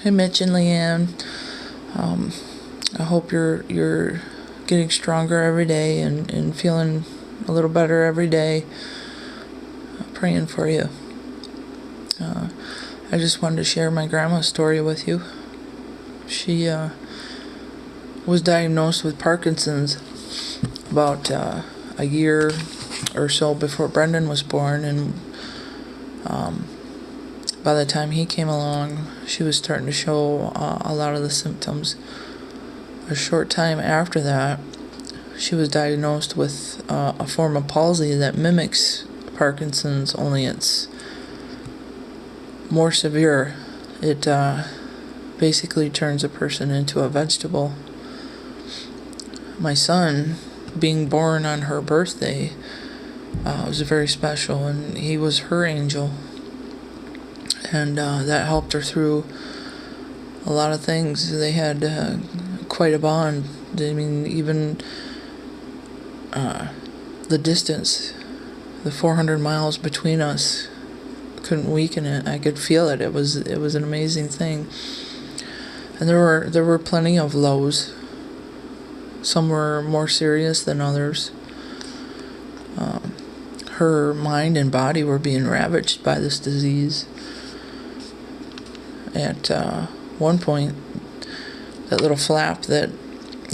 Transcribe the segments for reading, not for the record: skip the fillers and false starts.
Hey Mitch and Leanne. I hope you're getting stronger every day and feeling a little better every day. Praying for you. I just wanted to share my grandma's story with you. She was diagnosed with Parkinson's about a year or so before Brendan was born, and by the time he came along, she was starting to show a lot of the symptoms. A short time after that, she was diagnosed with a form of palsy that mimics Parkinson's, only it's more severe. It basically turns a person into a vegetable. My son, being born on her birthday, was very special, and he was her angel. And that helped her through a lot of things. They had quite a bond. I mean, even the distance, the 400 miles between us, couldn't weaken it. I could feel it. It was an amazing thing. And there were plenty of lows. Some were more serious than others. Her mind and body were being ravaged by this disease. At one point, that little flap that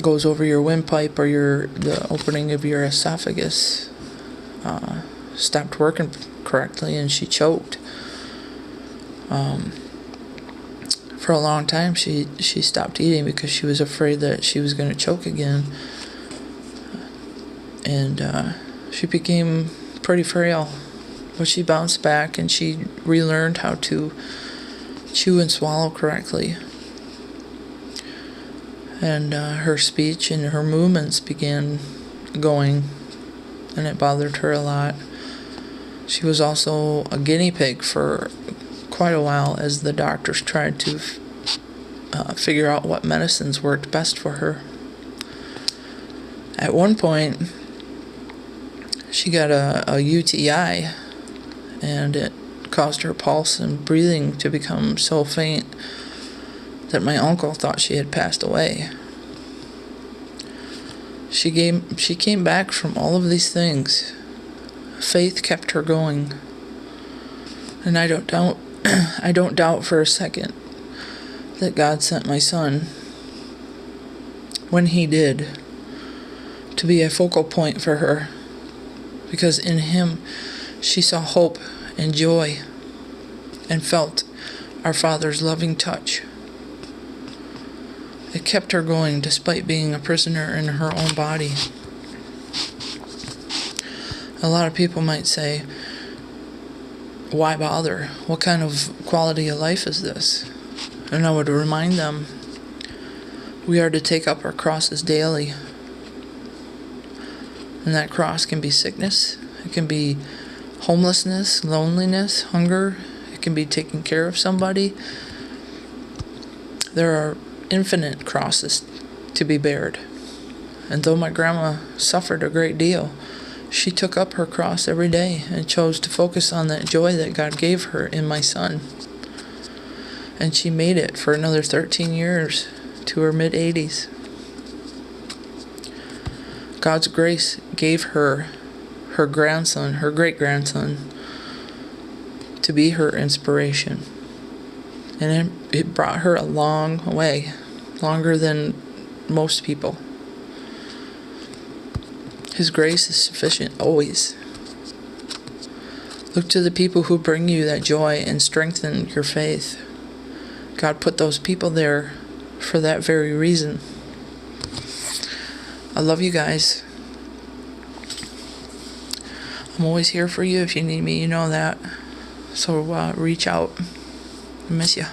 goes over your windpipe or the opening of your esophagus stopped working correctly, and she choked. For a long time, she stopped eating because she was afraid that she was going to choke again. And she became pretty frail, but she bounced back and she relearned how to chew and swallow correctly. And her speech and her movements began going, and it bothered her a lot. She was also a guinea pig for quite a while as the doctors tried to figure out what medicines worked best for her. At one point, she got a UTI, and it caused her pulse and breathing to become so faint that my uncle thought she had passed away. She came back from all of these things. Faith kept her going. And I don't doubt for a second that God sent my son, when he did, to be a focal point for her, because in him she saw hope and joy and felt our Father's loving touch. It kept her going despite being a prisoner in her own body. A lot of people might say, why bother? What kind of quality of life is this? And I would remind them, we are to take up our crosses daily. And that cross can be sickness, it can be homelessness, loneliness, hunger, it can be taking care of somebody. There are infinite crosses to be bared. And though my grandma suffered a great deal, she took up her cross every day and chose to focus on that joy that God gave her in my son. And she made it for another 13 years to her mid-80s. God's grace gave her her grandson, her great-grandson, to be her inspiration. And it brought her a long way, longer than most people. His grace is sufficient always. Look to the people who bring you that joy and strengthen your faith. God put those people there for that very reason. I love you guys. I'm always here for you if you need me, you know that. So reach out. I miss you.